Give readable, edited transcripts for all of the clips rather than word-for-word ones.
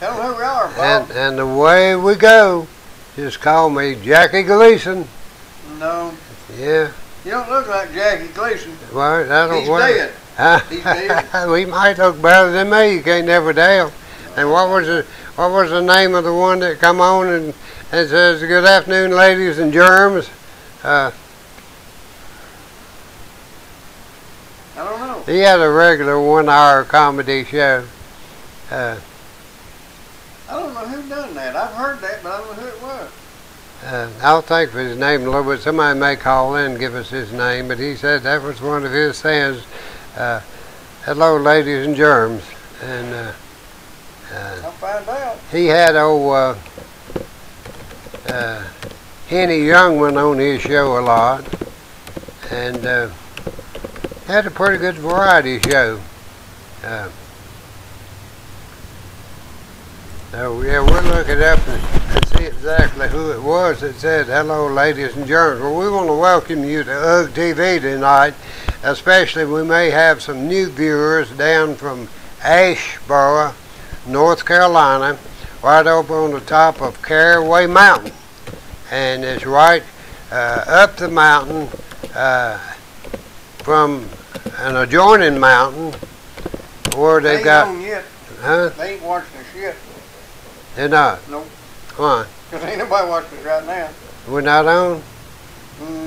Tell them who we are, Bob. And away we go. Just call me Jackie Gleason. No. Yeah. You don't look like Jackie Gleason. Well, I don't. He's dead. He's dead. We might look better than me. You can't never tell. And what was the name of the one that come on and says, "Good afternoon, ladies and germs"? I don't know. He had a regular 1-hour comedy show. I don't know who done that. I've heard that, but I don't know who it was. I'll think of his name a little bit. Somebody may call in and give us his name, but he said that was one of his sayings. Hello, ladies and germs. And I'll find out. he had old Henny Youngman on his show a lot, and had a pretty good variety show. So yeah, we'll look it up and see exactly who it was that said, "Hello, ladies and germs." Well, we want to welcome you to UGG TV tonight. Especially, we may have some new viewers down from Asheboro, North Carolina, right over on the top of Caraway Mountain. And it's right up the mountain from an adjoining mountain where they've got... They ain't on yet. Huh? They ain't watching us yet. They're not? Nope. Why? Because ain't nobody watching us right now. We're not on?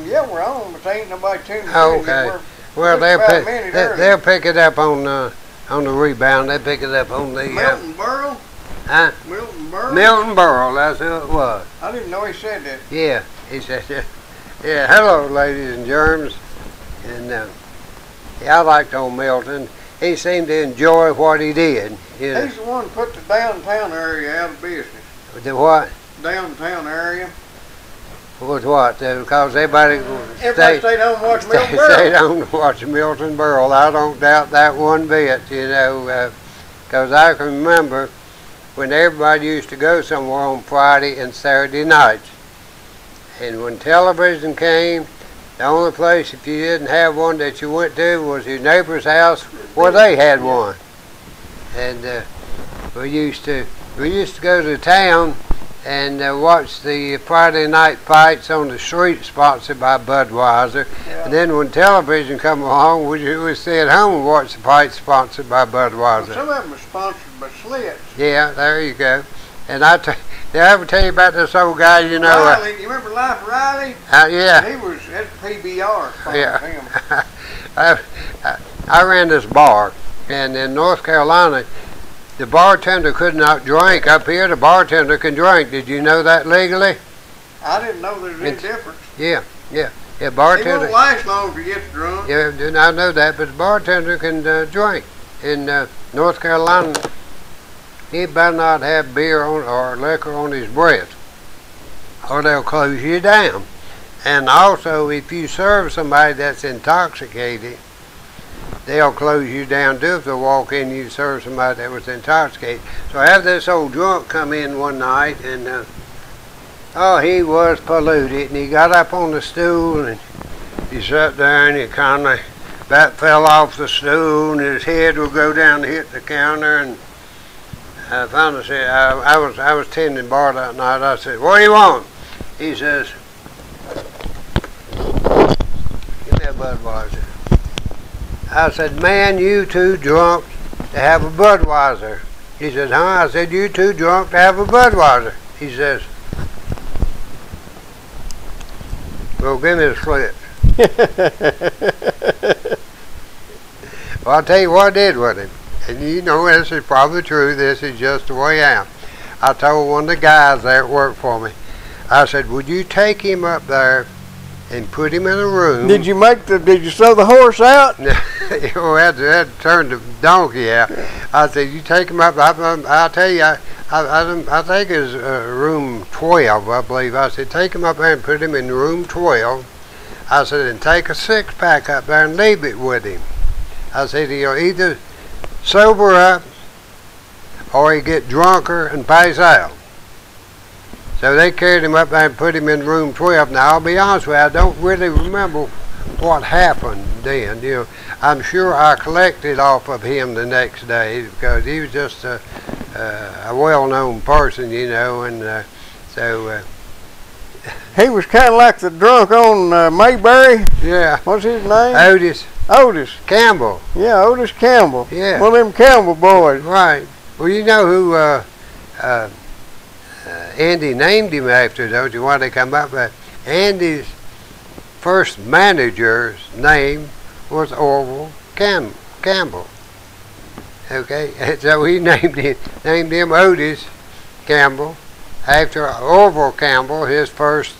Yeah, we're on, but there ain't nobody tuning in. Okay. Well, they'll pick it up on the rebound. They pick it up on the... Milton Burrow? Huh? Milton Burrow? Milton Burrow, that's who it was. I didn't know he said that. Yeah, he said that. Yeah, hello, ladies and germs. And yeah, I liked old Milton. He seemed to enjoy what he did. You know. He's the one who put the downtown area out of business. The what? Downtown area. Was what? Because everybody stayed home and watched Milton Burrow. Stayed home to watch Milton Burrow. I don't doubt that one bit, you know, because I can remember when everybody used to go somewhere on Friday and Saturday nights. And when television came, the only place, if you didn't have one that you went to, was your neighbor's house where they had one. And we used to go to town and watch the Friday night fights on the street sponsored by Budweiser. Yeah. And then when television come along, we would stay at home and watch the fights sponsored by Budweiser. Well, some of them were sponsored by Slits. Yeah, there you go. And did I ever tell you about this old guy, you know? Riley, you remember Life Riley? Yeah. He was at PBR. Yeah. Him. I ran this bar, and in North Carolina, the bartender could not drink. Up here, the bartender can drink. Did you know that legally? I didn't know there was any difference. Yeah, bartender. It won't last long if you get drunk. Yeah, I know that, but the bartender can drink. In North Carolina, he better not have beer or liquor on his breath, or they'll close you down. And also, if you serve somebody that's intoxicated, they'll close you down too if they walk in and you serve somebody that was intoxicated. So I had this old drunk come in one night, and he was polluted, and he got up on the stool and he sat there and he kind of about fell off the stool and his head would go down and hit the counter. And I finally said, I was tending bar that night. I said, "What do you want?" He says, "Give me a Budweiser." I said, "Man, you too drunk to have a Budweiser." He says, "Huh?" I said, "You too drunk to have a Budweiser." He says, "Well, give me the slip." Well, I'll tell you what I did with him. And you know, this is probably true. This is just the way I am. I told one of the guys there that worked for me, I said, "Would you take him up there and put him in a room?" Did you sew the horse out? You had to turn the donkey out. I said, "You take him up. I'll tell you, I think it's room 12, I believe." I said, "Take him up there and put him in room 12. I said, "And take a 6-pack up there and leave it with him." I said, "He'll either sober up or he get drunker and pass out." So they carried him up there and put him in room 12. Now, I'll be honest with you, I don't really remember what happened then. You know, I'm sure I collected off of him the next day because he was just a a well-known person, you know, and so. He was kind of like the drunk on Mayberry. Yeah. What's his name? Otis. Otis Campbell. Yeah, Otis Campbell. Yeah. One of them Campbell boys. Right. Well, you know who Andy named him after, don't you? Why they come up with Andy's first manager's name was Orville Campbell. Okay, and so he named him Otis Campbell after Orville Campbell, his first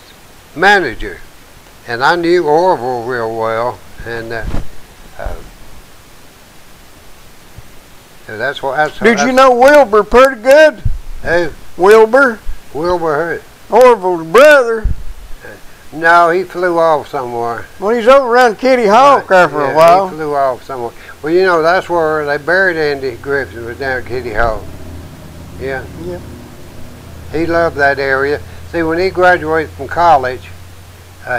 manager. And I knew Orville real well, and so that's what. Did you know Wilbur pretty good? Who? Wilbur. Wilbur who? Orville's brother. No, he flew off somewhere. Well, he's over around Kitty Hawk there for a while. He flew off somewhere. Well, you know, that's where they buried Andy Griffith, was down at Kitty Hawk. Yeah. Yeah. He loved that area. See, when he graduated from college,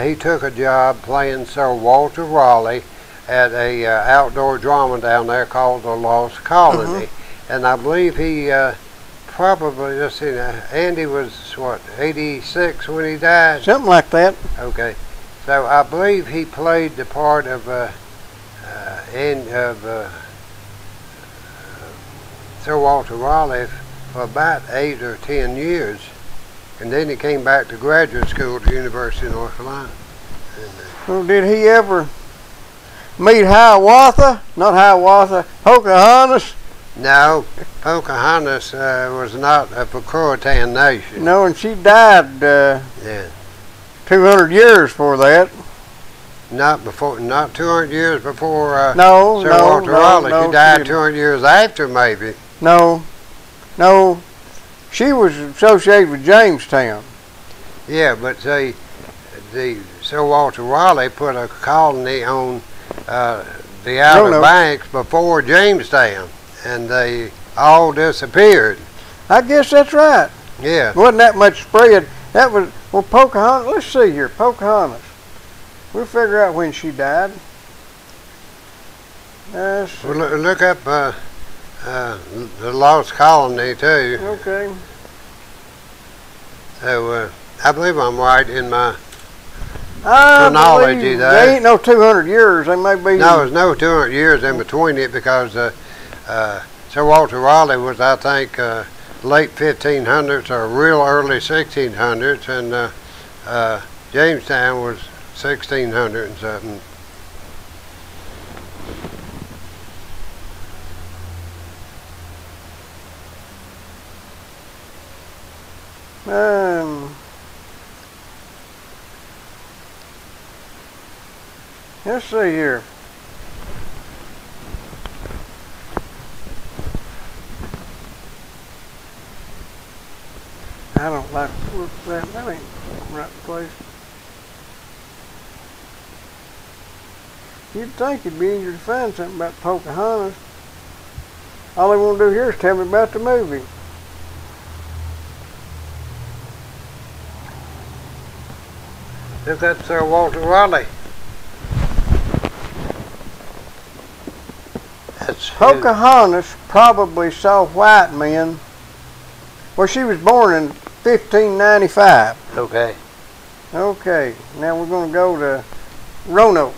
he took a job playing Sir Walter Raleigh at a outdoor drama down there called The Lost Colony. And I believe he probably, let's see now, Andy was, what, 86 when he died? Something like that. Okay. So I believe he played the part of Sir Walter Raleigh for about 8 or 10 years. And then he came back to graduate school at the University of North Carolina. And, well, did he ever meet Hiawatha? Not Hiawatha, Pocahontas? no, Pocahontas was not of a Croatan nation. No, and she died Yeah. 200 years before that. Not 200 years before No, Sir no, Walter no, Raleigh. no, She died she 200 years after, maybe. No, no. She was associated with Jamestown. Yeah, but see, the Sir Walter Raleigh put a colony on the Outer Roanoke. Banks before Jamestown, and they all disappeared. I guess that's right. Yeah. Wasn't that much spread. That was, well, Pocahontas, let's see here, Pocahontas. We'll figure out when she died. Well, look up the Lost Colony, too. Okay. So, I believe I'm right in my I chronology believe there. They ain't no 200 years. They may be. No, there's no 200 years in between it because Sir Walter Raleigh was, I think, late 1500s or real early 1600s, and Jamestown was 1600 and something. Let's see here. I don't like to look at that. That ain't the right place. You'd think it'd be easier to find something about Pocahontas. All they want to do here is tell me about the movie. Look up Sir Walter Raleigh. That's Pocahontas probably saw white men. Well, she was born in 1595. okay. Okay, now we're going to go to Roanoke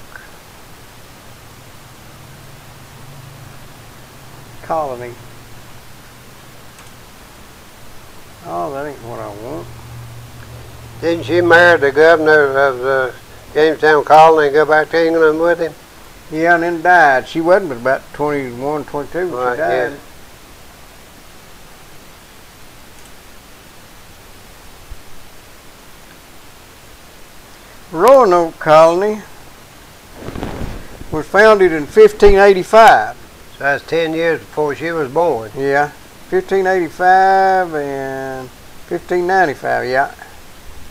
Colony. Oh, that ain't what I want. Didn't she marry the governor of the Jamestown Colony and go back to England with him? Yeah, and then died. She wasn't but about 21, 22 when Right, she died. yeah. Roanoke Colony was founded in 1585. So that's 10 years before she was born. Yeah, 1585 and 1595, yeah.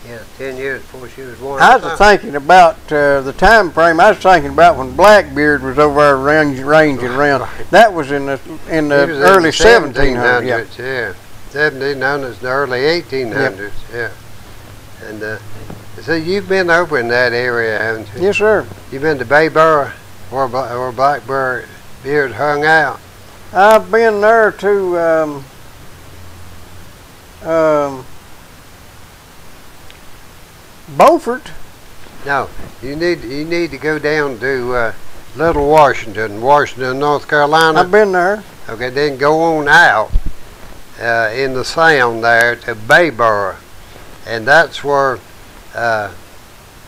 Yeah, 10 years before she was born. I was thinking about the time frame. I was thinking about when Blackbeard was over there ranging around. Right. That was in the He was early in the 1700s. Yeah. 1700s, yeah. 1700s, the early 1800s, yeah. And so you've been over in that area, haven't you? Yes, sir. You've been to Bayboro, where Blackbeard hung out. I've been there to Beaufort. No, you need to go down to Little Washington, North Carolina. I've been there. Okay, then go on out in the Sound there to Bayboro, and that's where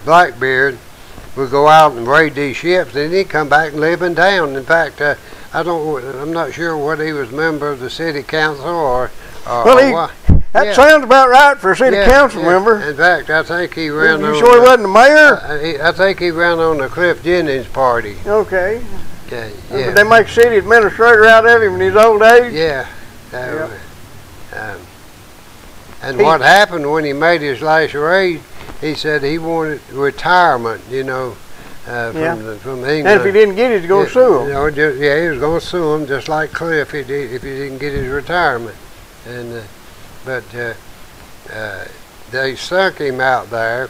Blackbeard would go out and raid these ships, and he'd come back and live in town. In fact, I'm not sure whether he was a member of the city council or what. That sounds about right for a city council member. In fact, I think he ran You on... sure he wasn't the mayor? I think he ran on the Cliff Jennings party. Okay. Yeah. Did they make city administrator out of him in his old age? Yeah. And what happened when he made his last raid, he said he wanted retirement, from England. And if he didn't get it, he's going to sue him. He was going to sue him just like Cliff if he didn't get his retirement. And but they sunk him out there,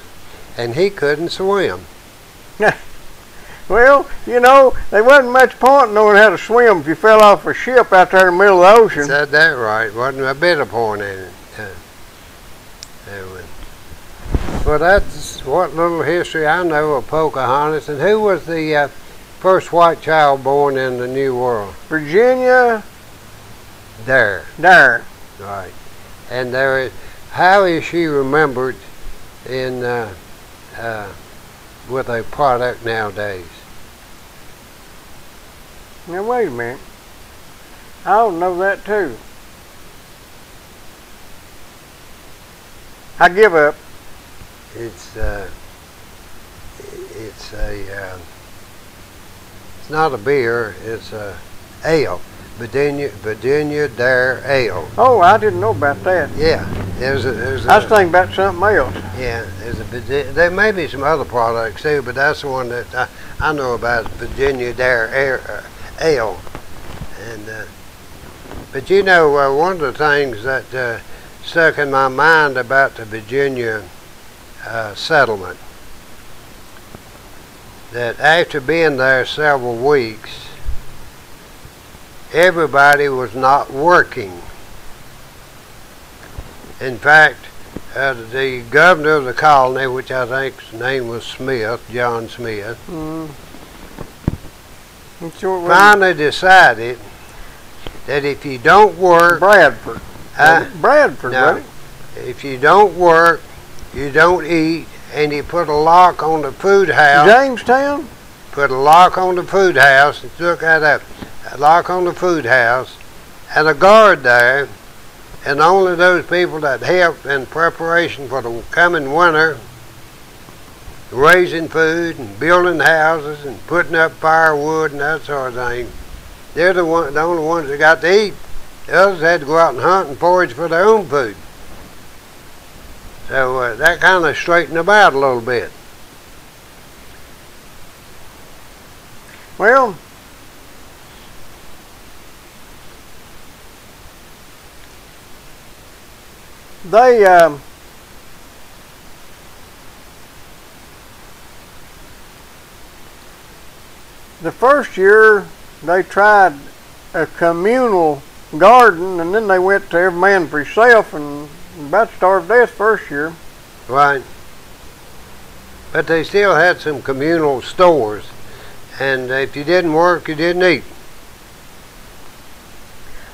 and he couldn't swim. Well, there wasn't much point knowing how to swim if you fell off a ship out there in the middle of the ocean. Said that right. Wasn't a bit of point in it. Well, that's what little history I know of Pocahontas. And who was the first white child born in the New World? Virginia Dare. Right. And how is she remembered in with a product nowadays? Now wait a minute. I don't know that too. I give up. It's not a beer. It's a ale. Virginia Dare Ale. Oh, I didn't know about that. Yeah, I was thinking about something else. Yeah, there may be some other products too, but that's the one that I know about, Virginia Dare Ale. And but one of the things that stuck in my mind about the Virginia settlement, that after being there several weeks, everybody was not working. In fact, the governor of the colony, which I think his name was Smith, John Smith, finally decided that if you don't work... Bradford. Bradford, no, right? If you don't work, you don't eat, and he put a lock on the food house. Jamestown? Put a lock on the food house, and took out a lock on the food house, and a guard there, and only those people that helped in preparation for the coming winter, raising food and building houses and putting up firewood and that sort of thing, they're the only ones that got to eat. The others had to go out and hunt and forage for their own food. So that kind of straightened them out a little bit. Well, they the first year they tried a communal garden, and then they went to every man for himself and about starved to death first year. Right. But they still had some communal stores, and if you didn't work, you didn't eat.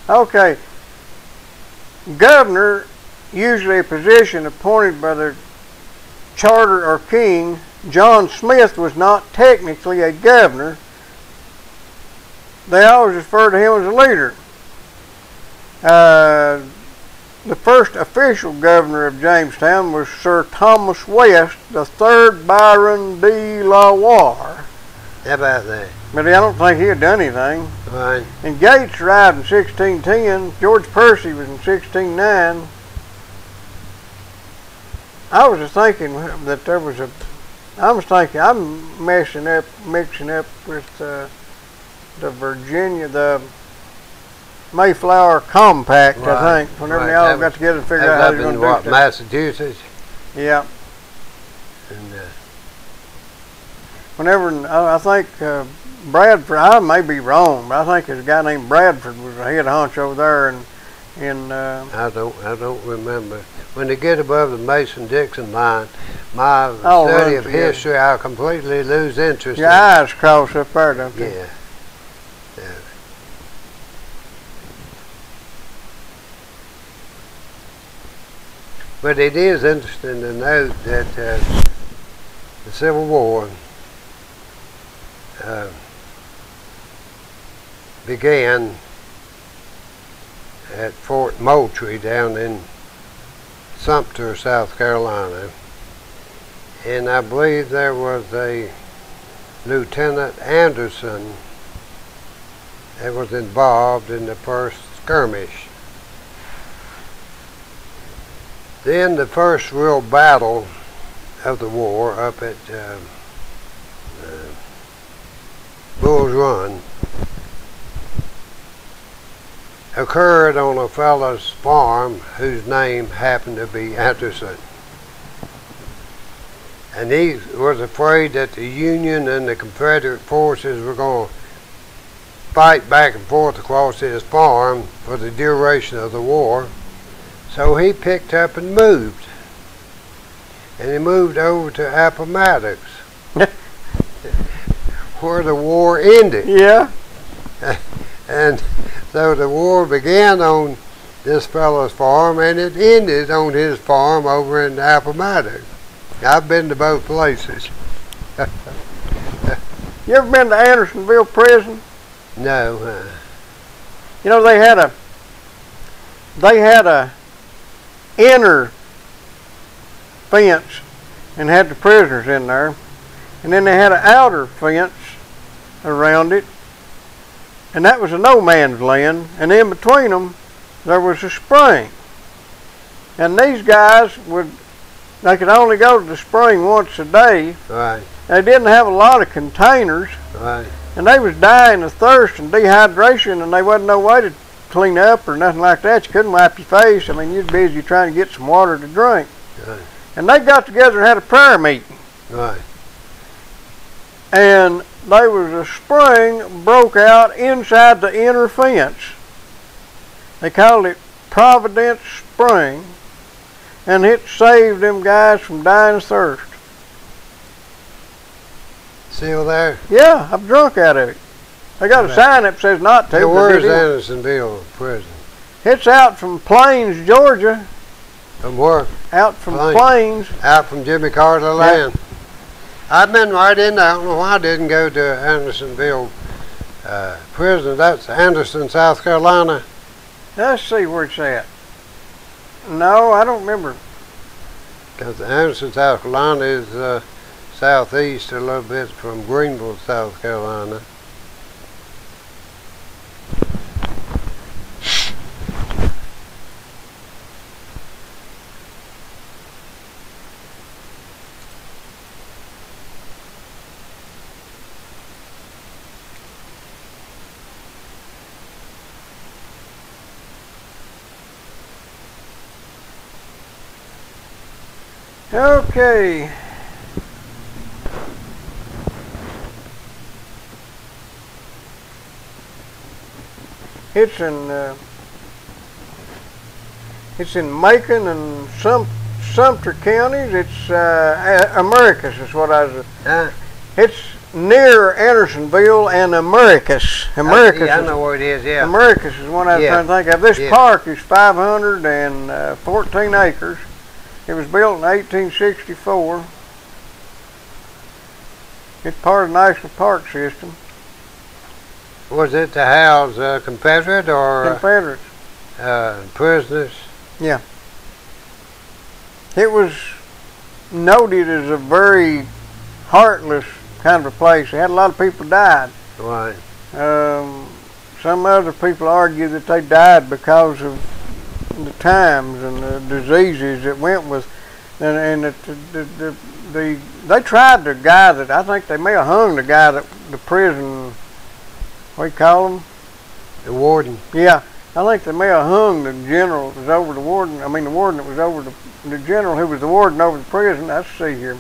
Okay. Governor, usually a position appointed by the charter or king. John Smith was not technically a governor. They always refer to him as a leader. The first official governor of Jamestown was Sir Thomas West, the third Baron de la Warr. How about that? But I don't think he had done anything. Right. And Gates arrived in 1610. George Percy was in 1609. I was just thinking that there was I'm mixing up with the Mayflower Compact, right. I think. Whenever they all got together to figure out how they were going to do stuff. Massachusetts? Yeah. And whenever, I think Bradford, I may be wrong, but I think there's a guy named Bradford was the head honcho over there, and I don't remember. When they get above the Mason-Dixon line, my all study run of together. history, I completely lose interest. Your eyes cross up there, don't they? Yeah. Yeah. But it is interesting to note that the Civil War began at Fort Moultrie down in Sumter, South Carolina, and I believe there was a Lieutenant Anderson that was involved in the first skirmish. Then the first real battle of the war up at Bull's Run occurred on a fellow's farm whose name happened to be Anderson. And he was afraid that the Union and the Confederate forces were going to fight back and forth across his farm for the duration of the war. So he picked up and moved. And he moved over to Appomattox, where the war ended. Yeah. And so the war began on this fellow's farm, and it ended on his farm over in Appomattox. I've been to both places. You ever been to Andersonville Prison? No. You know, they had a inner fence and had the prisoners in there, and then they had an outer fence around it, and that was a no man's land, and in between them there was a spring, and these guys they could only go to the spring once a day. Right. They didn't have a lot of containers, Right. and they was dying of thirst and dehydration, and there wasn't no way to clean up or nothing like that. You couldn't wipe your face. I mean, you're busy trying to get some water to drink. Right. And they got together and had a prayer meeting. Right. And there was a spring broke out inside the inner fence. They called it Providence Spring, and it saved them guys from dying of thirst. Still there? Yeah, I'm drunk out of it. They got a sign that says not to. Hey, but where's it is. Andersonville prison? It's out from Plains, Georgia. From where? Out from Plains. Plains. Out from Jimmy Carter land. I've been right in there. I don't know why I didn't go to Andersonville prison. That's Anderson, South Carolina. Let's see where it's at. No, I don't remember. Because Anderson, South Carolina is southeast a little bit from Greenville, South Carolina. Okay. It's in Macon and Sumter counties. It's Americus is what I was. It's near Andersonville and Americus. Americus. Yeah, I know where it is. Yeah. Americus is one I was trying to think of. This park is 514 acres. It was built in 1864. It's part of the National Park System. Was it to house Confederate or Confederates? Prisoners? Yeah. It was noted as a very heartless kind of a place. They had a lot of people died. Right. Some other people argue that they died because of the times and the diseases that went with, and they tried the guy that I think they may have hung the guy that the prison. What do you call him? The warden. Yeah, I think they may have hung the general that was over the warden. I mean, the warden that was over the general who was the warden over the prison. Let's see here.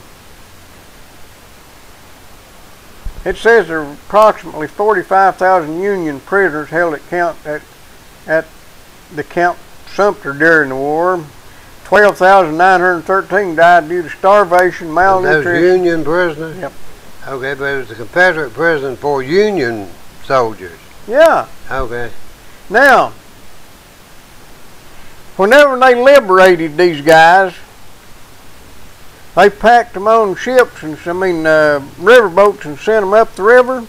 It says there are approximately 45,000 Union prisoners held at the Camp Sumter during the war. 12,913 died due to starvation, malnutrition. Those Union prisoners? Yep. Okay, but it was a Confederate prison for Union soldiers. Yeah. Okay. Now, whenever they liberated these guys, they packed them on ships and river boats and sent them up the river.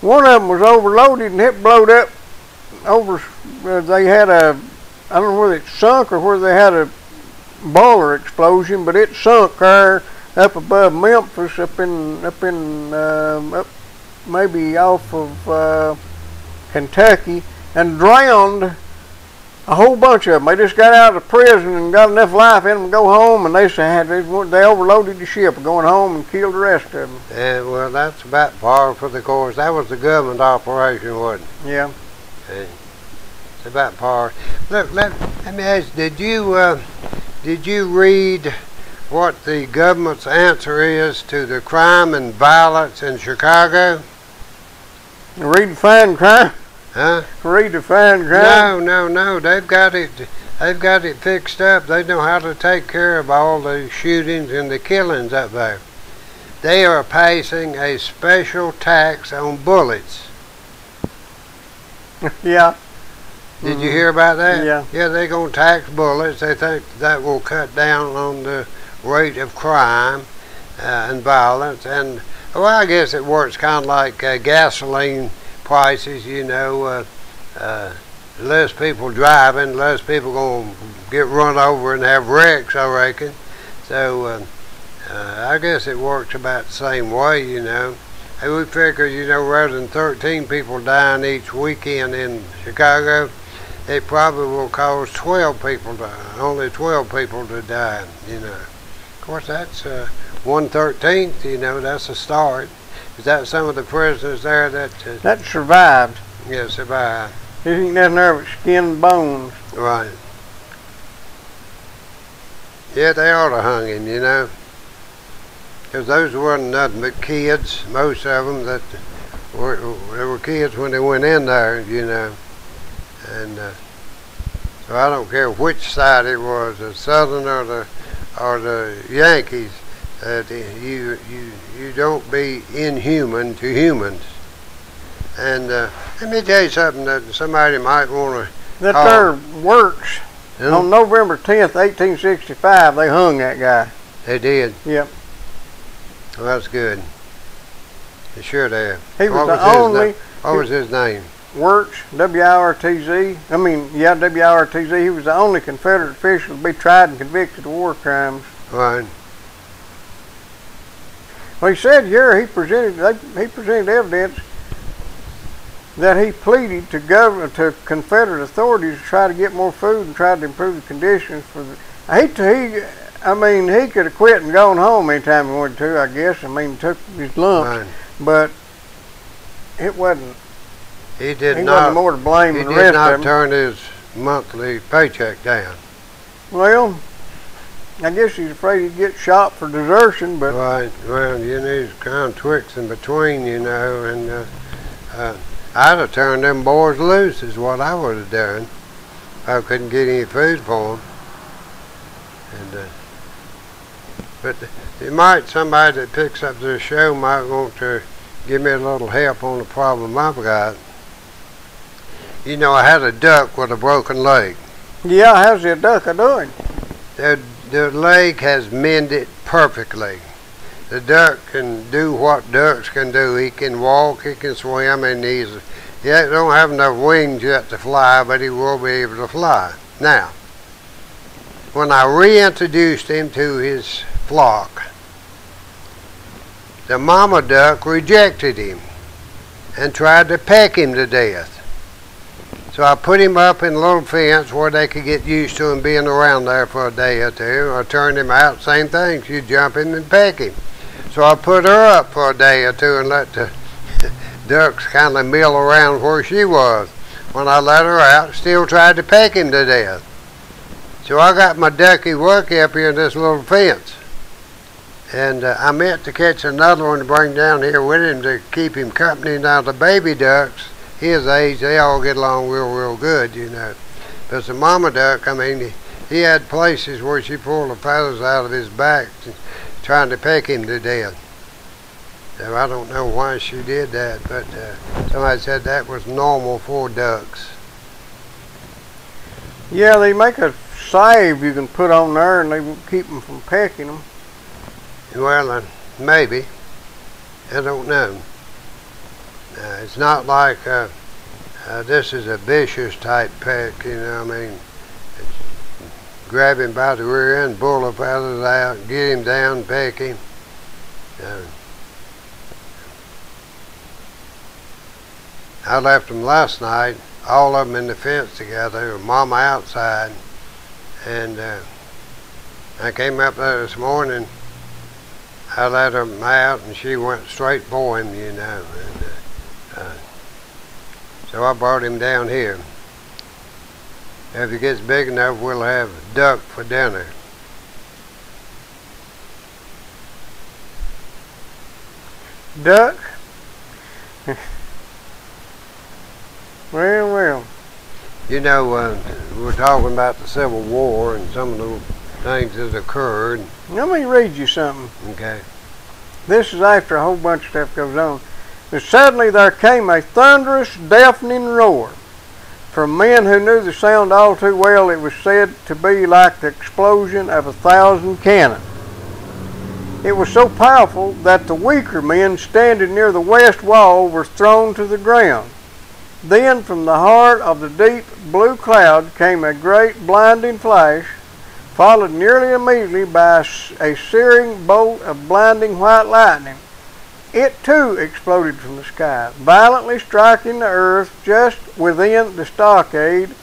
One of them was overloaded and it blowed up over. They had a, I don't know whether it sunk or whether they had a boiler explosion, but it sunk there up above Memphis, up maybe off of Kentucky, and drowned a whole bunch of them. They just got out of prison and got enough life in them to go home, and they overloaded the ship going home and killed the rest of them. Yeah, well, that's about par for the course. That was the government operation, wasn't it? Yeah. Okay. It's about par. Look, let me ask, did you read what the government's answer is to the crime and violence in Chicago? Redefine crime? Huh? Redefine crime? No. They've got it fixed up. They know how to take care of all the shootings and the killings up there. They are passing a special tax on bullets. Yeah. Did you hear about that? Yeah. Yeah, they're going to tax bullets. They think that will cut down on the rate of crime and violence. And, well, I guess it works kind of like gasoline prices, you know. Less people driving, less people going to get run over and have wrecks, I reckon. So I guess it works about the same way, you know. And we figure, you know, rather than 13 people dying each weekend in Chicago, it probably will cause only 12 people to die, you know. Of course, that's 1/13, you know, that's a start. Is that some of the prisoners there that survived? Yeah, survived. There ain't nothing there but skin and bones. Right. Yeah, they ought to hung him, you know. Because those wasn't nothing but kids, most of them, they were kids when they went in there, you know. And so I don't care which side it was, the Southern or the Yankees. You don't be inhuman to humans. And let me tell you something that somebody might want to. That there works. Yeah. On November 10th, 1865, they hung that guy. They did. Yep. Well, that's good. They sure did. He was the only. What was his name? Works, W-I-R-T-Z. W-I-R-T-Z. He was the only Confederate official to be tried and convicted of war crimes. Right. Well, he said here he presented evidence that he pleaded to Confederate authorities to try to get more food and try to improve the conditions for the. He could have quit and gone home anytime he wanted to, I guess. Took his lumps, Right. but it wasn't. He wasn't more to blame than the rest of them. He did not turn his monthly paycheck down. Well, I guess he's afraid he'd get shot for desertion, but. Right. Well, you know, he's kind of twixt in between, you know, and I'd have turned them boys loose is what I would have done if I couldn't get any food for them. And but somebody that picks up this show might want to give me a little help on the problem I've got. You know, I had a duck with a broken leg. Yeah, how's the duck doing? The leg has mended perfectly. The duck can do what ducks can do. He can walk, he can swim, and he don't have enough wings yet to fly, but he will be able to fly. Now, when I reintroduced him to his flock, the mama duck rejected him and tried to peck him to death. So I put him up in a little fence where they could get used to him being around there for a day or two. I turned him out, same thing. She'd jump in and peck him. So I put her up for a day or two and let the ducks kind of mill around where she was. When I let her out, still tried to peck him to death. So I got my ducky worky up here in this little fence. And I meant to catch another one to bring down here with him to keep him company. Now the baby ducks, his age, they all get along real good, you know. But the mama duck, I mean, he had places where she pulled the feathers out of his back trying to peck him to death. So I don't know why she did that, but somebody said that was normal for ducks. Yeah, they make a salve you can put on there and they will keep them from pecking them. Well, maybe. I don't know. It's not like this is a vicious type peck, you know what I mean? It's grab him by the rear end, pull the feathers out, get him down, peck him. I left them last night, all of them in the fence together, with Mama outside, and I came up there this morning. I let her out, and she went straight for him, you know. And, so I brought him down here. If he gets big enough, we'll have duck for dinner. Duck? Well. You know, we're talking about the Civil War and some of the things that occurred. Let me read you something. Okay. This is after a whole bunch of stuff goes on. And suddenly there came a thunderous, deafening roar. From men who knew the sound all too well, it was said to be like the explosion of 1,000 cannon. It was so powerful that the weaker men standing near the west wall were thrown to the ground. Then from the heart of the deep blue cloud came a great blinding flash, followed nearly immediately by a searing bolt of blinding white lightning. It too exploded from the sky, violently striking the earth just within the stockade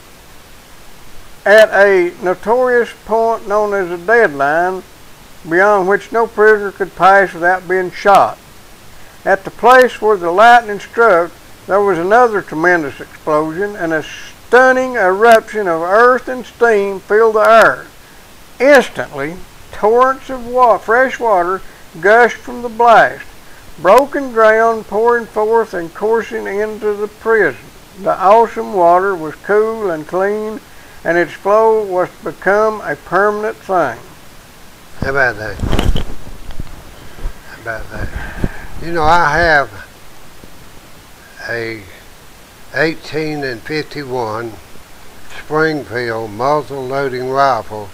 at a notorious point known as a deadline, beyond which no prisoner could pass without being shot. At the place where the lightning struck, there was another tremendous explosion, and a stunning eruption of earth and steam filled the air. Instantly, torrents of fresh water gushed from the blast, broken ground pouring forth and coursing into the prison. The awesome water was cool and clean, and its flow was to become a permanent thing. How about that? How about that? You know, I have a 18 and 51 Springfield muzzle loading rifle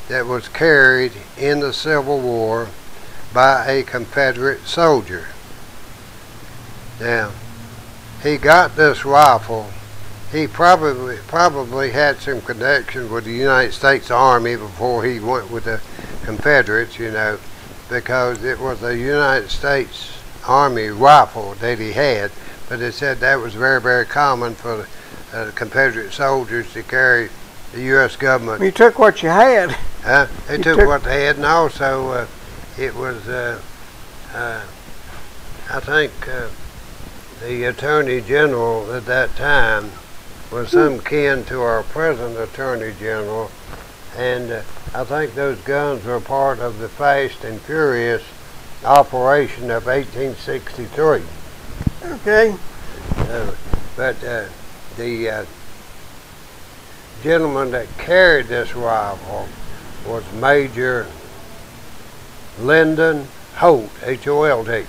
that was carried in the Civil War by a Confederate soldier. Now, he got this rifle. He probably had some connection with the United States Army before he went with the Confederates, you know, because it was a United States Army rifle that he had. But they said that was very, very common for the Confederate soldiers to carry the U.S. government. You took what you had. They took what they had, and also it was, I think, the Attorney General at that time was some kin to our present Attorney General, and I think those guns were part of the Fast and Furious operation of 1863. Okay. But the gentleman that carried this rifle was Major Lyndon Holt, H-O-L-T.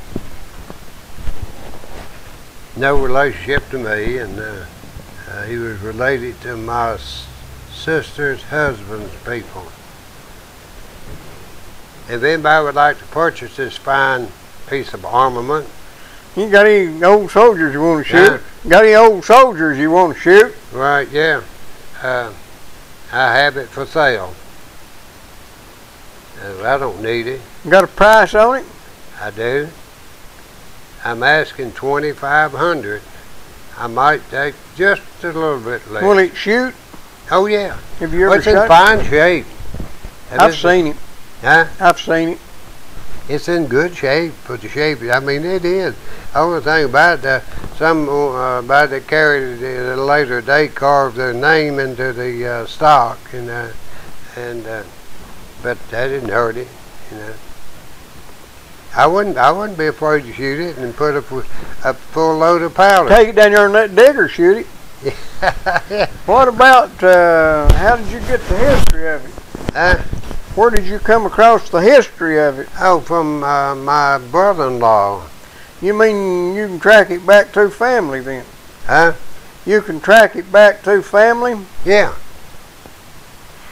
No relationship to me, and he was related to my sister's husband's people. If anybody would like to purchase this fine piece of armament, You got any old soldiers you want to shoot? Yeah. Got any old soldiers you want to shoot? right, yeah, I have it for sale. I don't need it. Got a price on it? I do. I'm asking $2,500. I might take just a little bit less. Will it shoot? Oh yeah. Have you ever It's in shot? fine shape. I've seen it. Huh? I've seen it. It's in good shape for the shape. I mean, it is. The only thing about it, somebody that carried it at a later date carved their name into the stock, but that didn't hurt it, you know. I wouldn't be afraid to shoot it and put a full load of powder. Take it down there and let Digger shoot it. Yeah. What about, how did you get the history of it? Where did you come across the history of it? Oh, from my brother-in-law. You mean you can track it back to family then? Huh? You can track it back to family? Yeah.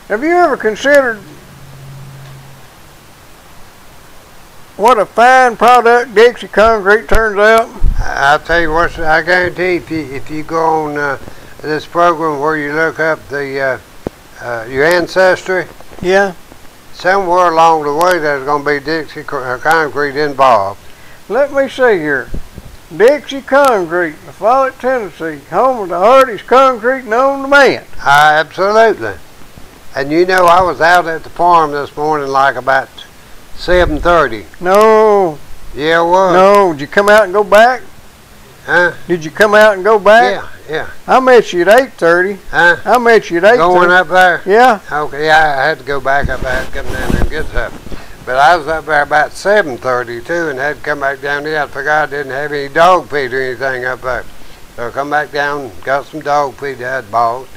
Have you ever considered what a fine product Dixie Concrete turns out? I'll tell you what, I guarantee if you go on this program where you look up the your ancestry, Yeah. somewhere along the way there's going to be Dixie Concrete involved. Let me see here. Dixie Concrete, Follett, Tennessee, home of the hardest concrete known to man. Absolutely. And you know, I was out at the farm this morning like about 7:30. No. Yeah, it was. No. Did you come out and go back? Huh? Did you come out and go back? Yeah, yeah. I met you at 8:30. Huh? I met you at 8:30. Going up there? Yeah. Okay, yeah, I had to go back up. I had to come down there and get something. But I was up there about 7:30 too, and had to come back down there. I forgot I didn't have any dog feed or anything up there. So I come back down, got some dog feed I had bought,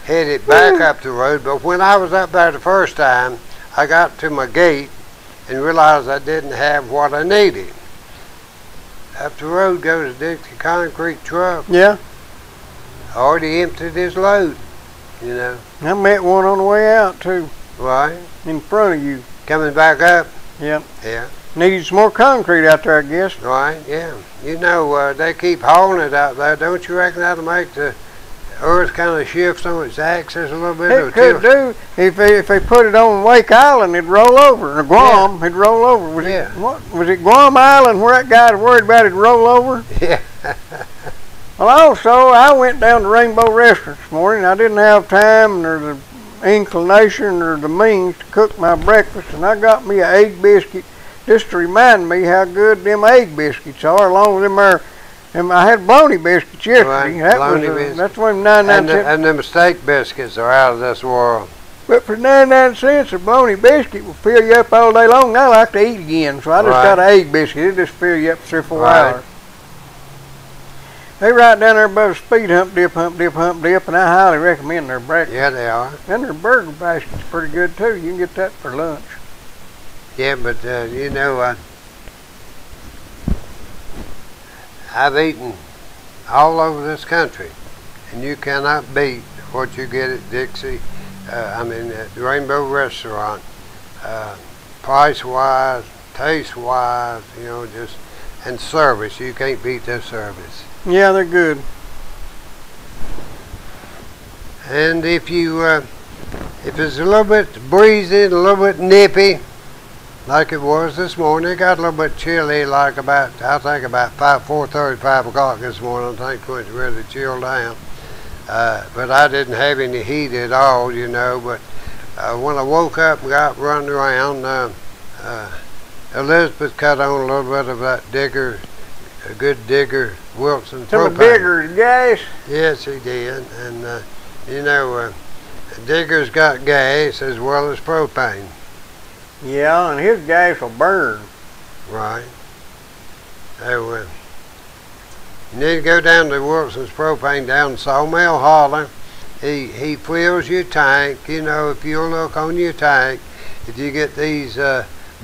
headed back up the road. But when I was up there the first time, I got to my gate and realized I didn't have what I needed. Up the road goes a Dixie Concrete truck. Yeah. Already emptied his load, you know. I met one on the way out too, Right? in front of you. Coming back up. Yep. Yeah. Needed some more concrete out there, I guess. Right, yeah. You know, they keep hauling it out there. Don't you reckon that'll make the earth kind of shift on its axis a little bit? It could do. If they put it on Wake Island, it'd roll over. Or Guam, it'd roll over. Was Yeah. it Guam Island where that guy was worried about it'd roll over? Yeah. Well, also, I went down to Rainbow Restaurant this morning. I didn't have time or the inclination or the means to cook my breakfast, and I got me an egg biscuit just to remind me how good them egg biscuits are, along with them there. And I had bologna biscuits yesterday. Right, bologna biscuits. That's one 99 cents. And the steak biscuits are out of this world. But for 99 cents, a bologna biscuit will fill you up all day long. And I like to eat again, so I just got an egg biscuit. It'll just fill you up 3 or 4 hours. They right down there above the speed hump dip, and I highly recommend their breakfast. Yeah, they are. And their burger basket's pretty good too. You can get that for lunch. Yeah, but you know, I've eaten all over this country, and you cannot beat what you get at Dixie. I mean, at the Rainbow Restaurant, price-wise, taste-wise, you know, just and service. You can't beat their service. Yeah, they're good. And if you, if it's a little bit breezy, a little bit nippy, like it was this morning, it got a little bit chilly, like about, I think about 4:30, 5 o'clock this morning. I think it was really chilled down. But I didn't have any heat at all, you know. But when I woke up and got running around, Elizabeth cut on a little bit of that Digger, a good Digger Wilson Some propane. Digger's gas. Yes, he did. And you know, Digger's got gas as well as propane. Yeah, and his gas will burn. Right. So you need to go down to Wilson's Propane down in Sawmill Holler. He fills your tank. You know, if you look on your tank, if you get these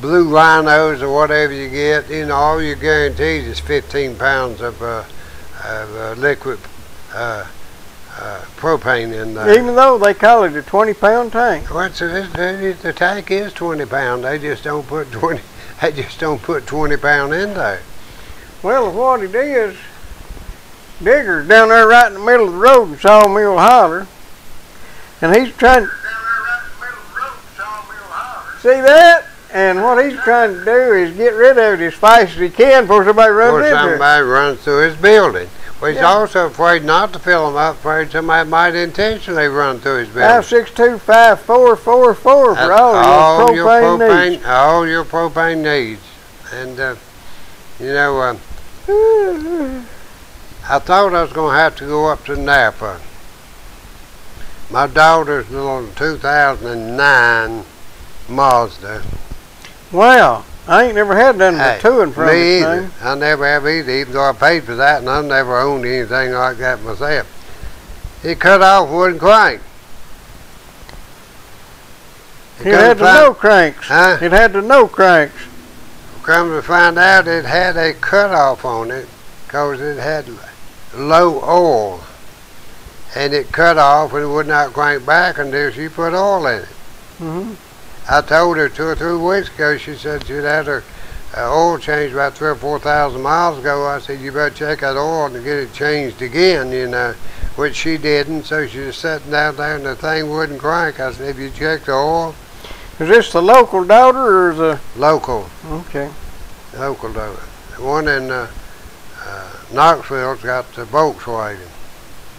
blue rhinos or whatever you get, you know, all you're guaranteed is 15 pounds of liquid propane in there. Even though they call it a 20-pound tank. Well, the tank is 20 pounds. They just don't put 20. They just don't put 20 pound in there. Well, what it is, Digger's down there right in the middle of the road in Sawmill Holler, and he's trying. See that? And what he's trying to do is get rid of it as fast as he can before somebody runs into it. Somebody runs through his building. Well, he's Yeah. also afraid not to fill them up, afraid somebody might intentionally run through his building. 562-5444 for That's all your propane needs. All your propane needs. And, you know, I thought I was going to have to go up to Napa. My daughter's little 2009 Mazda. Wow, I ain't never had none of Hey, the two in front of me this either. thing. I never have either, even though I paid for that, and I've never owned anything like that myself. he cut off wooden crank. It had the no cranks. Huh? It had the no cranks. Come to find out, it had a cutoff on it because it had low oil, and it cut off and it would not crank back until she put oil in it. Mm-hmm. I told her 2 or 3 weeks ago. She said she'd had her oil changed about 3,000 or 4,000 miles ago. I said, you better check that oil and get it changed again, you know, which she didn't. So she was sitting down there and the thing wouldn't crank. I said, have you checked the oil? Is this the local daughter or the Local. Okay? Local daughter. The one in Knoxville's got the Volkswagen,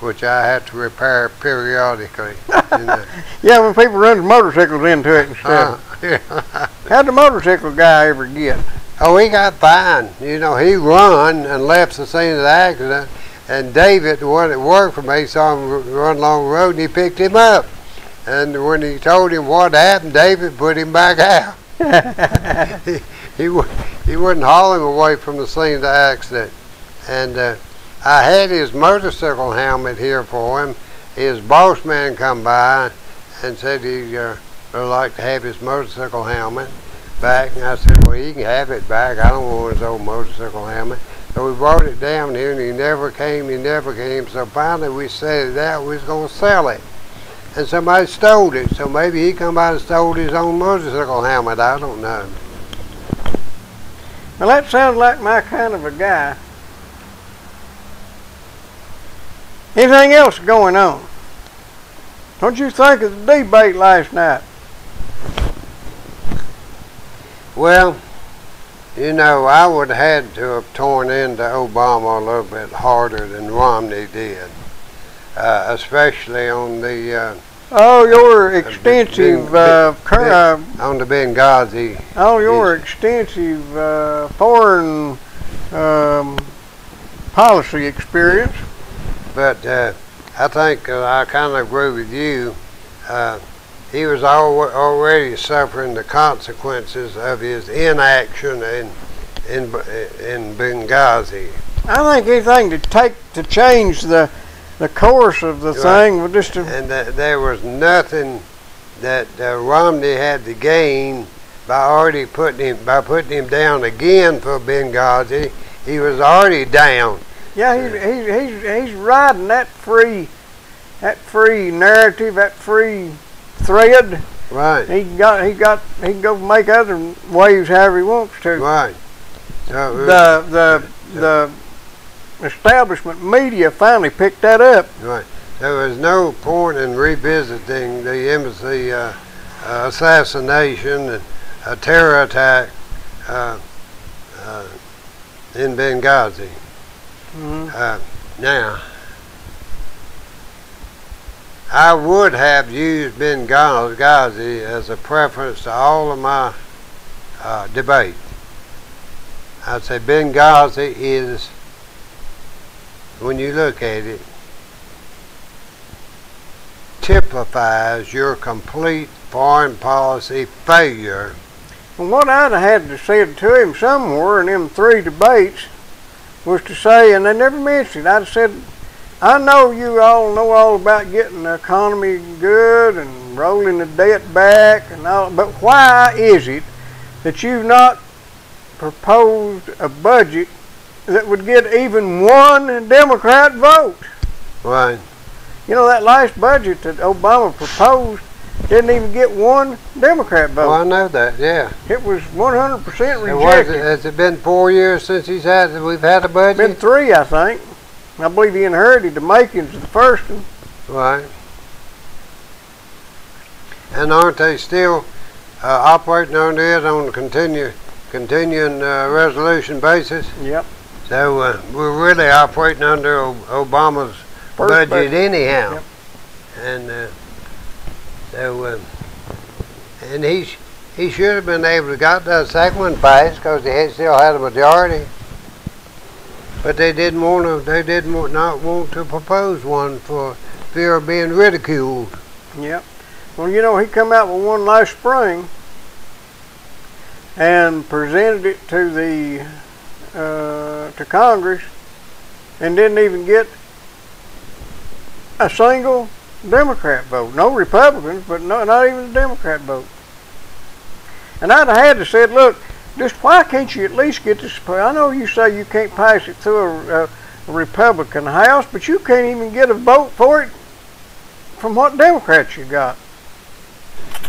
which I had to repair periodically. You know. Yeah, when people run motorcycles into it and stuff. Yeah. How'd the motorcycle guy ever get? Oh, he got fined. You know, he run and left the scene of the accident. And David, the one that worked for me, saw him run along the road and he picked him up. And when he told him what happened, David put him back out. he wouldn't haul him away from the scene of the accident. And I had his motorcycle helmet here for him. His boss man come by and said he'd like to have his motorcycle helmet back. And I said, well, he can have it back. I don't want his old motorcycle helmet. So we brought it down here and he never came. So finally we set it out. We was going to sell it. And somebody stole it. So maybe he come by and stole his own motorcycle helmet. I don't know. Well, that sounds like my kind of a guy. Anything else going on? Don't you think of the debate last night? Well, you know, I would have had to have torn into Obama a little bit harder than Romney did, especially on the your extensive on the Benghazi. your extensive foreign policy experience. But I think I kind of agree with you. He was already suffering the consequences of his inaction in Benghazi. I think anything to change the course of the thing was just and there was nothing that Romney had to gain by already putting him down again for Benghazi. He was already down. Yeah, he's riding that free narrative, that free thread. Right. He can go make other waves however he wants to. Right. So the establishment media finally picked that up. Right. There was no point in revisiting the embassy assassination and a terror attack in Benghazi. Mm-hmm. Now, I would have used Benghazi as a preference to all of my debate. I'd say Benghazi is, when you look at it, typifies your complete foreign policy failure. Well, what I'd have had to say to him somewhere in them 3 debates was to say, and they never mentioned it, I'd said, I know you all know all about getting the economy good and rolling the debt back and all, but why is it that you've not proposed a budget that would get even one Democrat vote? Right. You know, that last budget that Obama proposed didn't even get one Democrat vote. Well, I know that, yeah. It was 100% rejected. Has it been 4 years since we've had a budget? Been 3, I think. I believe he inherited the makings of the first one. Right. And aren't they still operating under it on a continuing resolution basis? Yep. So we're really operating under Obama's budget anyhow. Yep. And and he should have been able to got that second one passed because he still had a majority. But they didn't not want to propose one for fear of being ridiculed. Yep. Well, you know, he come out with one last spring and presented it to the to Congress and didn't even get a single Democrat vote. No Republicans, but not even a Democrat vote. And I'd have had to say, look, just why can't you at least get this? I know you say you can't pass it through a Republican House, but you can't even get a vote for it from what Democrats you got.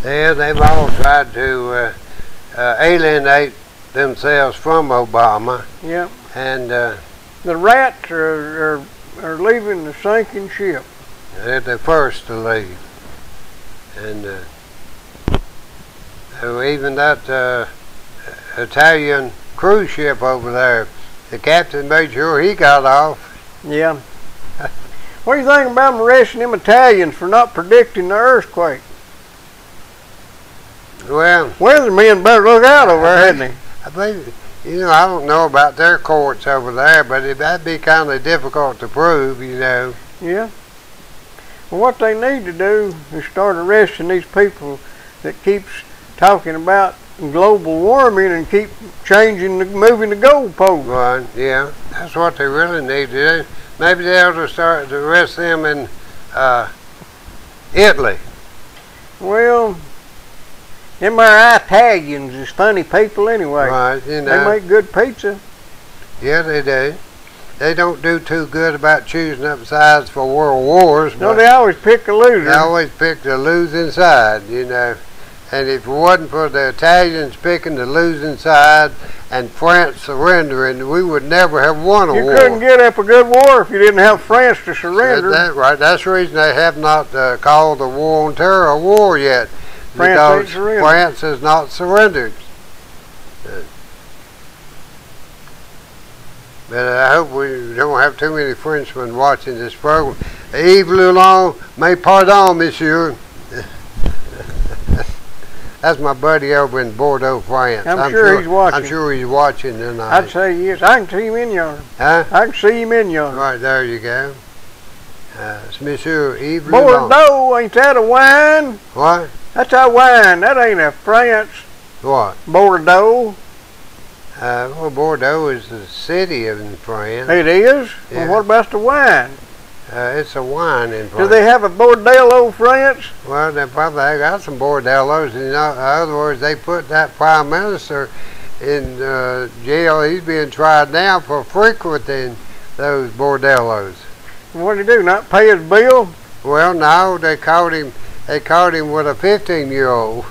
Yeah, they've all tried to alienate themselves from Obama. Yeah. And the rats are leaving the sinking ship. they're the first to leave. And even that Italian cruise ship over there, the captain made sure he got off. Yeah. What do you think about them arresting them Italians for not predicting the earthquake? Well, weathermen better look out over there, hadn't they? I believe, I don't know about their courts over there, but that'd be kind of difficult to prove, Yeah. Well, what they need to do is start arresting these people that keeps talking about global warming and keep moving the goalposts. Right, yeah. That's what they really need to do. Maybe they ought to start to arrest them in Italy. Well, them Italians is funny people anyway. Right, They make good pizza. Yeah, they do. They don't do too good about choosing up sides for world wars. No, they always pick a loser. They always pick the losing side, And if it wasn't for the Italians picking the losing side and France surrendering, we would never have won a war. You couldn't get up a good war if you didn't have France to surrender. That's right. That's the reason they have not called the war on terror a war yet. Because France has not surrendered. But I hope we don't have too many Frenchmen watching this program. Yves Loulon, mais pardon, monsieur. That's my buddy over in Bordeaux, France. I'm sure he's watching. I'm sure he's watching tonight. I'd say yes. I can see him in yonder. Huh? I can see him in yonder. Right, there you go. It's Monsieur Yves Loulon. Bordeaux, ain't that a wine? What? That's a wine. That ain't a France. What? Bordeaux. Well, Bordeaux is the city in France. It is? Yeah. Well, what about the wine? It's a wine in France. Do they have a Bordello, France? Well, they probably got some bordellos. In other words, they put that prime minister in jail. He's being tried now for frequenting those bordellos. What did he do? Not pay his bill? Well, no, they caught him. They caught him with a 15-year-old.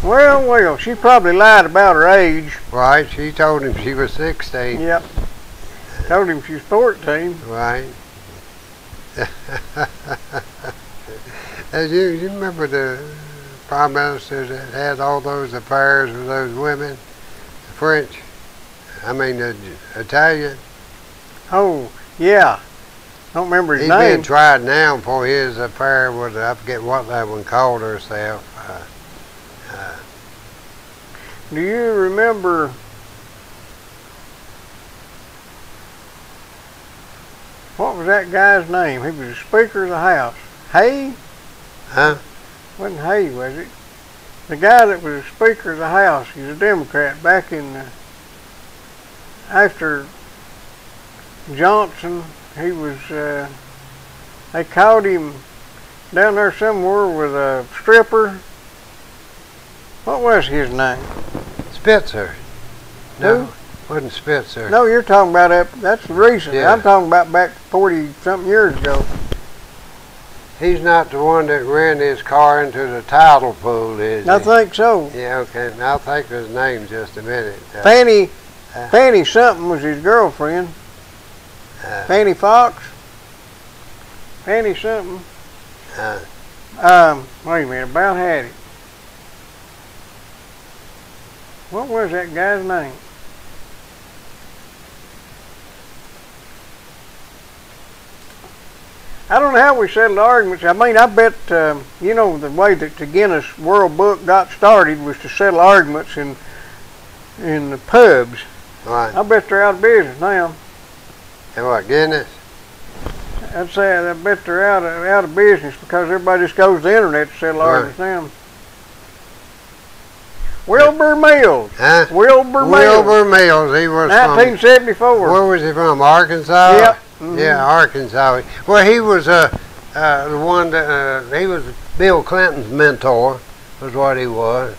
Well, she probably lied about her age. Right, she told him she was 16. Yep. Told him she was 14. Right. As you remember the prime minister that had all those affairs with those women, the Italian. Oh, yeah. Don't remember his He's name. being tried now for his affair with, I forget what that one called herself. Do you remember what was that guy's name? He was the Speaker of the House. Hay? Huh? Wasn't Hay, was it? The guy that was the Speaker of the House, he's a Democrat, back in, after Johnson, he was, they caught him down there somewhere with a stripper. What was his name? Spitzer. No, Who? wasn't Spitzer. No, you're talking about that's recent. Yeah. I'm talking about back 40-something years ago. He's not the one that ran his car into the tidal pool, is he? I think so. Yeah, okay. I'll think of his name in just a minute. Fanny something was his girlfriend. Fanny Fox? Fanny something. Wait a minute, about had it. What was that guy's name? I don't know how we settled arguments. I mean, I bet, the way that the Guinness World Book got started was to settle arguments in the pubs. Right. I bet they're out of business now. And what, Guinness? I'd say I bet they're out of business because everybody just goes to the internet to settle arguments now. Wilbur Mills. Huh? Wilbur Mills. Wilbur Mills. He was 1974. Where was he from? Arkansas? Yep. Mm-hmm. Yeah, Arkansas. Well, he was The one that he was Bill Clinton's mentor, was what he was.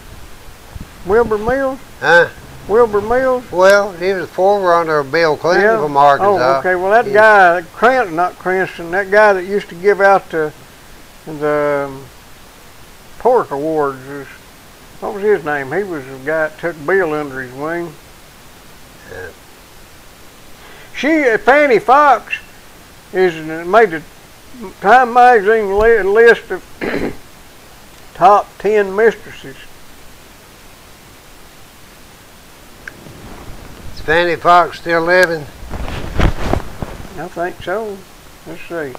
Wilbur Mills? Huh? Wilbur Mills? Well, he was the forerunner of Bill Clinton from Arkansas. Oh, okay. Well, that guy, not Cranston, that guy that used to give out the pork awards, what was his name? He was the guy that took Bill under his wing. Yeah. Fanny Fox, made the Time magazine list of top 10 mistresses. Is Fanny Fox still living? I think so. Let's see.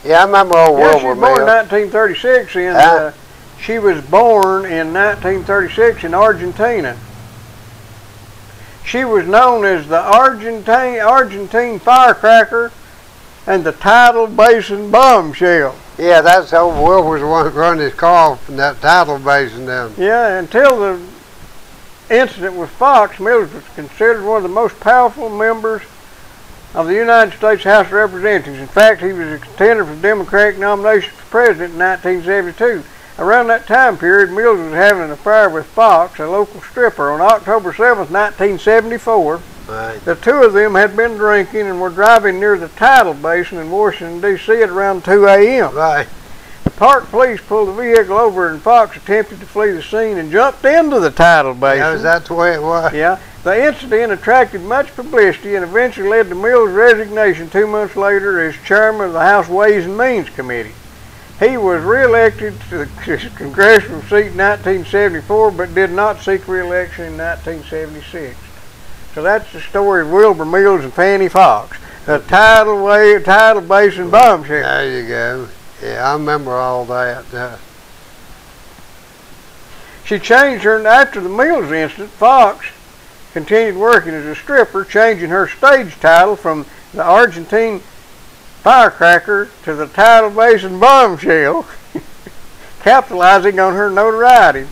Yeah, I remember old Yeah, Wilbur she was born in Mills. 1936, and she was born in 1936 in Argentina. She was known as the Argentine firecracker and the tidal basin bombshell. Yeah, that's old Wilbur's the one that run his car from that tidal basin down. Yeah, until the incident with Fox, Mills was considered one of the most powerful members of the United States House of Representatives. In fact, he was a contender for the Democratic nomination for president in 1972. Around that time period, Mills was having an affair with Fox, a local stripper. On October 7th, 1974, Right. the two of them had been drinking and were driving near the tidal basin in Washington, D.C. at around 2 a.m. Right. The park police pulled the vehicle over and Fox attempted to flee the scene and jumped into the tidal basin. That's the way it was. Yeah. The incident attracted much publicity and eventually led to Mills' resignation 2 months later as chairman of the House Ways and Means Committee. He was re-elected to the congressional seat in 1974, but did not seek re-election in 1976. So that's the story of Wilbur Mills and Fanny Fox, the tidal basin bombshell. There you go. Yeah, I remember all that. She changed her after the Mills incident. Fox continued working as a stripper, changing her stage title from the Argentine firecracker to the tidal basin bombshell, capitalizing on her notoriety.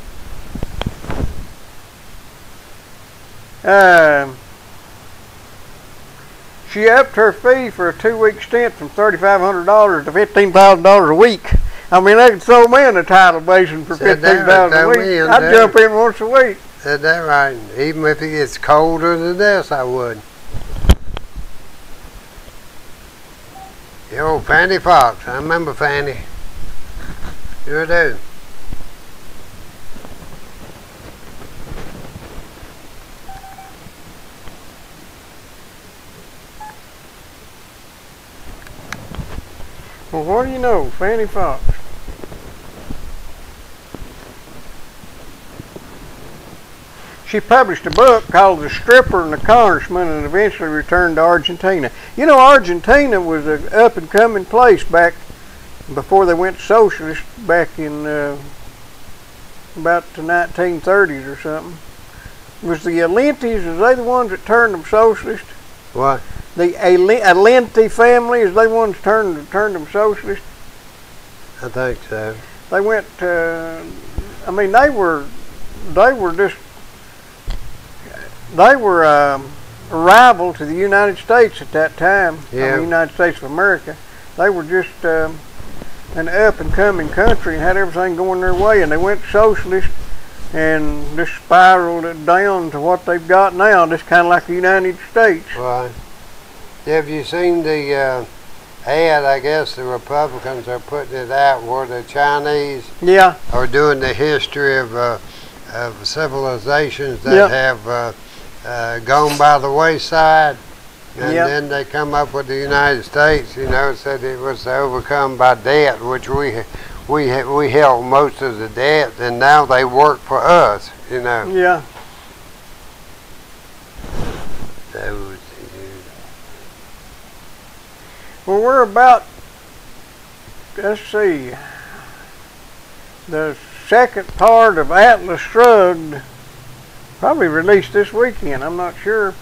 She upped her fee for a 2-week stint from $3,500 to $15,000 a week. I mean, they could throw me in the tidal basin for $15,000 a week. I'd jump in once a week. Is that right? Even if it gets colder than this, I would. The old Fanny Fox. I remember Fanny. Sure do. Well, what do you know, Fanny Fox? She published a book called The Stripper and the Congressman and eventually returned to Argentina. You know, Argentina was an up-and-coming place back before they went socialist back in about the 1930s or something. Was the Alentis, are they the ones that turned them socialist? What? The Alenti family, is they ones turned them socialist? I think so. They went, I mean, they were a rival to the United States at that time. Yeah. The United States of America. They were just an up-and-coming country and had everything going their way, and they went socialist and just spiraled it down to what they've got now, just kind of like the United States. Right. Have you seen the ad? I guess the Republicans are putting it out where the Chinese are doing the history of civilizations that have gone by the wayside, and then they come up with the United States. You know, said it was overcome by debt, which we held most of the debt, and now they work for us. You know. Yeah. Well, we're about, let's see, the second part of Atlas Shrugged, probably released this weekend, I'm not sure.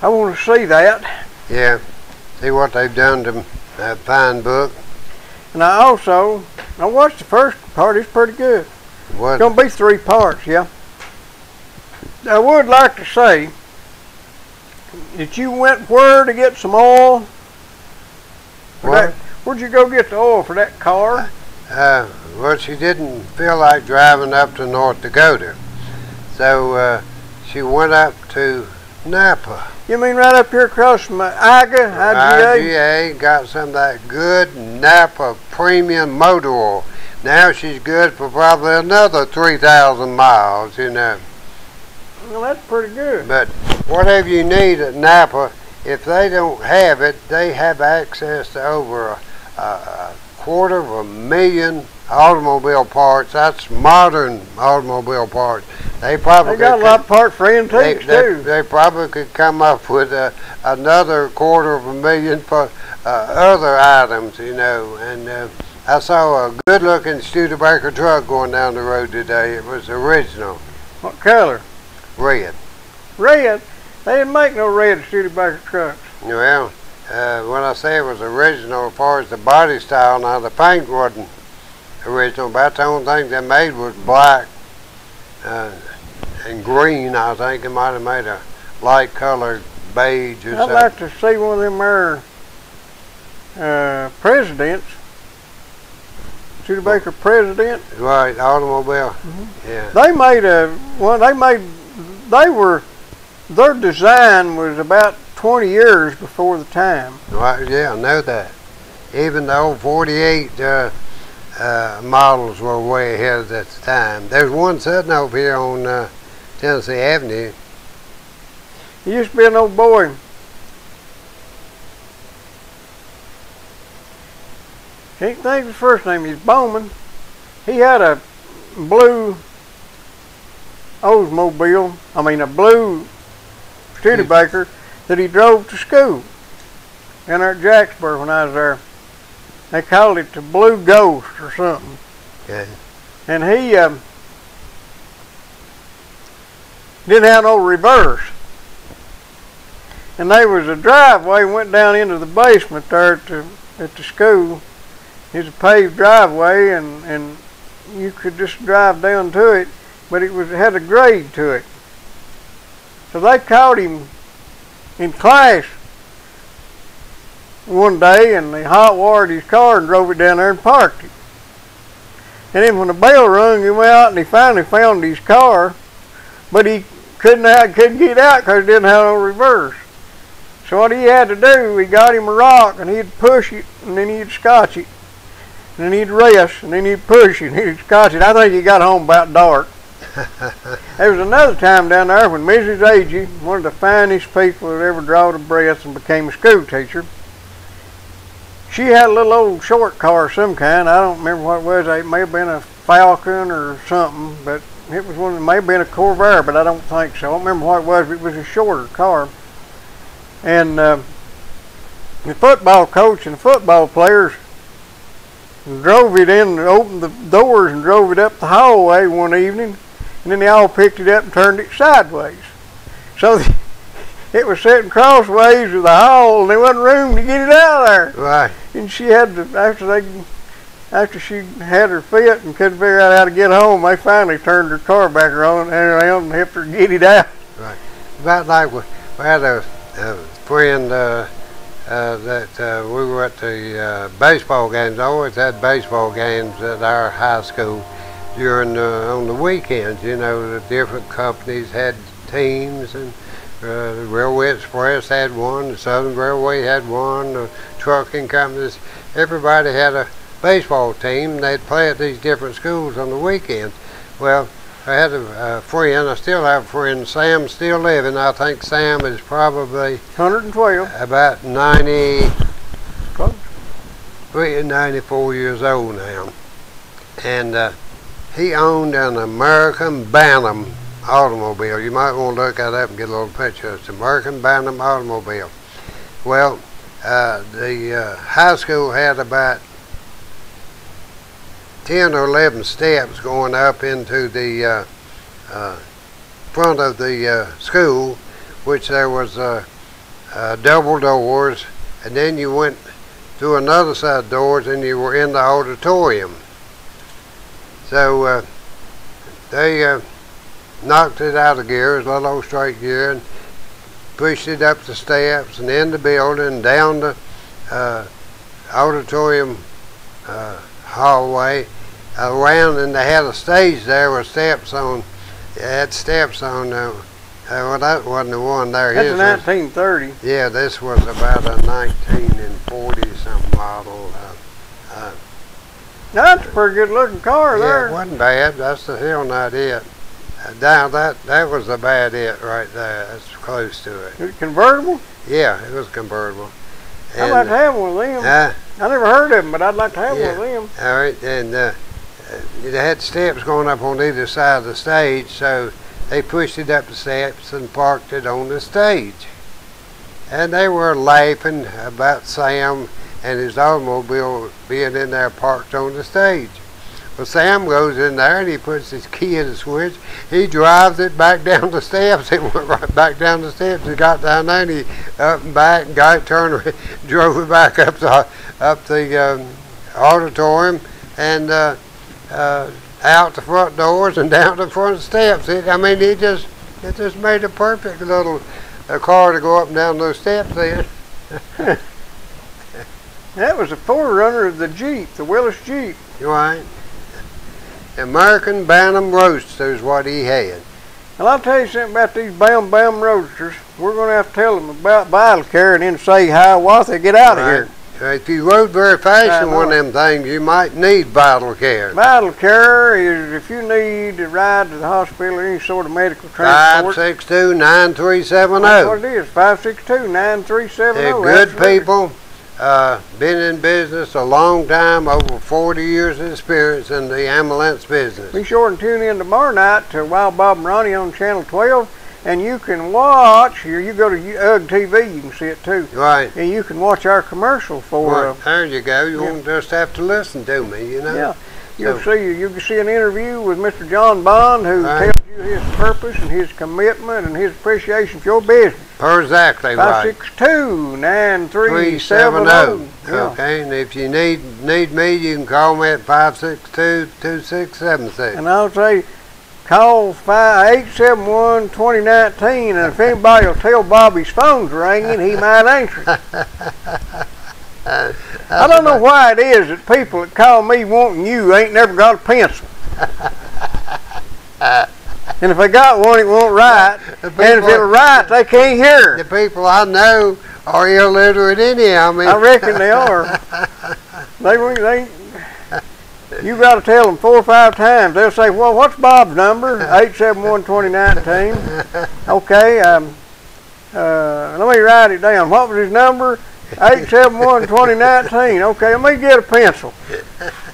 I want to see that. Yeah, see what they've done to that fine book. And I watched the first part, it's pretty good. What? It's going to be 3 parts, yeah. I would like to say that you went where to get some oil? What? Where'd you go get the oil for that car? Well, she didn't feel like driving up to North Dakota, so she went up to Napa. You mean right up here across from IGA? IGA got some of that good Napa premium motor oil. Now she's good for probably another 3,000 miles, you know. Well, that's pretty good. But whatever you need at Napa, if they don't have it, they have access to over a 250,000 automobile parts. That's modern automobile parts. They probably got a lot of parts for antiques too. They probably could come up with another 250,000 for other items, you know. And I saw a good-looking Studebaker truck going down the road today. It was original. What color? Red. Red? They didn't make no red Studebaker trucks. Well, when I say it was original as far as the body style, now the paint wasn't original, but that's the only thing they made was black and green. I think it might have made a light colored beige or something. I'd like to see one of them there presidents. Studebaker president. Right, automobile. Yeah. They made their design was about 20 years before the time. Right, yeah, I know that. Even the old 48 models were way ahead at the time. There's one sitting over here on Tennessee Avenue. He used to be an old boy. Can't think of his first name. He's Bowman. He had a blue Oldsmobile. I mean a blue Studebaker that he drove to school in there at Jacksburg when I was there. They called it the Blue Ghost or something. Okay. And he didn't have no reverse. And there was a driveway went down into the basement there at the school. It's a paved driveway, and you could just drive down to it, but it had a grade to it. So they caught him in class one day, and they hot wired his car and drove it down there and parked it. And then when the bell rung, he went out and he finally found his car, but he couldn't get out because he didn't have no reverse. So what he had to do, he got him a rock and he'd push it, and then he'd scotch it. And then he'd rest, and then he'd push it, and he'd scotch it. I think he got home about dark. There was another time down there when Mrs. Agee, one of the finest people that ever drawed a breath and became a school teacher, she had a little old short car of some kind. I don't remember what it was. It may have been a Falcon or something, but it was one. It may have been a Corvair, but I don't think so. I don't remember what it was, but it was a shorter car. And the football coach and the football players drove it in, opened the doors and drove it up the hallway one evening, and then they all picked it up and turned it sideways. So it was sitting crossways with the hall, and there wasn't room to get it out of there. Right. And she had to, after she had her fit and couldn't figure out how to get home, they finally turned her car back around and helped her get it out. Right. About like we had a friend that we were at the baseball games. I always had baseball games at our high school during on the weekends. You know, the different companies had teams, and the Railway Express had one, the Southern Railway had one, the trucking companies. Everybody had a baseball team, and they'd play at these different schools on the weekends. Well, I had a friend, I still have a friend, Sam's still living. I think Sam is probably 112. about 94 years old now. And he owned an American Bantam automobile. You might want to look that up and get a little picture. It's an American Bantam automobile. Well, the high school had about 10 or 11 steps going up into the front of the school, which there was double doors, and then you went through another set of doors and you were in the auditorium. So they knocked it out of gear, it was a little old straight gear, and pushed it up the steps and in the building, down the auditorium hallway around, and they had a stage there with steps on. It had steps on. Well, that wasn't the one there. That's a 1930. Yeah, this was about a 1940 something model. That's a pretty good looking car there. Yeah, it wasn't bad. That's the hell not it. Now that was a bad it right there. That's close to it. Is it convertible? Yeah, it was convertible. I'd like to have one of them. I never heard of them, but I'd like to have one of them. All right, and they had steps going up on either side of the stage, so they pushed it up the steps and parked it on the stage. And they were laughing about Sam and his automobile being in there parked on the stage. Well, Sam goes in there and he puts his key in the switch. He drives it back down the steps. It went right back down the steps. He got down there and he up and back and got it turned, drove it back up the auditorium and out the front doors and down the front steps. It just made a perfect little car to go up and down those steps in. That was a forerunner of the Jeep, the Willis Jeep. Right. American Bantam Roadster is what he had. Well, I'll tell you something about these Bam Roadsters. We're going to have to tell them about Vital Care and then say what they get out of here. If you rode very fast in one of them things, you might need Vital Care. Vital Care is if you need to ride to the hospital or any sort of medical transport. 562-9370. That's what it is, 562-9370. They're good people. Been in business a long time, over 40 years of experience in the ambulance business. Be sure and tune in tomorrow night to Wild Bob and Ronnie on Channel 12. And you can watch, here you go to UGG TV, you can see it too. Right. And you can watch our commercial for... Right. There you go. You won't just have to listen to me, you know. Yeah. You can see an interview with Mr. John Bond who tells you his purpose and his commitment and his appreciation for your business. Exactly right. 562-9370. Okay, and if you need me, you can call me at 562-2676. And I'll say, call 871-2019, and if anybody will tell Bobby's phone's ringing, he might answer it. I don't know why it is that people that call me wanting you ain't never got a pencil. And if they got one, it won't write. And if it'll write, they can't hear. The people I know are illiterate anyhow. I reckon they are. You got to tell them 4 or 5 times. They'll say, well, what's Bob's number? 871-2019. Okay, let me write it down. What was his number? 871-2019. Okay, let me get a pencil.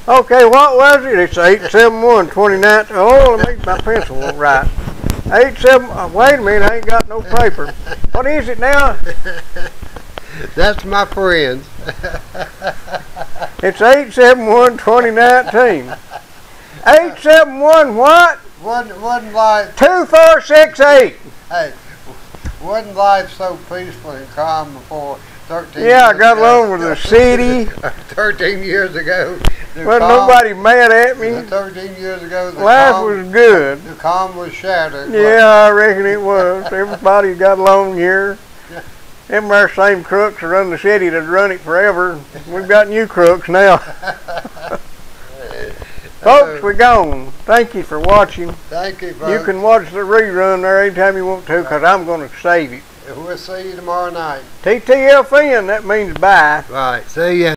Okay, what was it? It's 871-2019. Oh, my pencil won't write. Wait a minute, I ain't got no paper. What is it now? That's my friends. It's 871-2019. 871 what? Wasn't life 2468. Hey, wasn't life so peaceful and calm before 13 Yeah, I years got ago? along with the city. 13 years ago. Wasn't nobody mad at me. 13 years ago, Life was good. The calm was shattered. Yeah, I reckon it was. Everybody got along here. Them there same crooks that run the city that run it forever. We've got new crooks now. Folks, we're gone. Thank you for watching. Thank you, folks. You can watch the rerun there anytime you want to, because I'm going to save it. We'll see you tomorrow night. TTFN, that means bye. Right, see ya.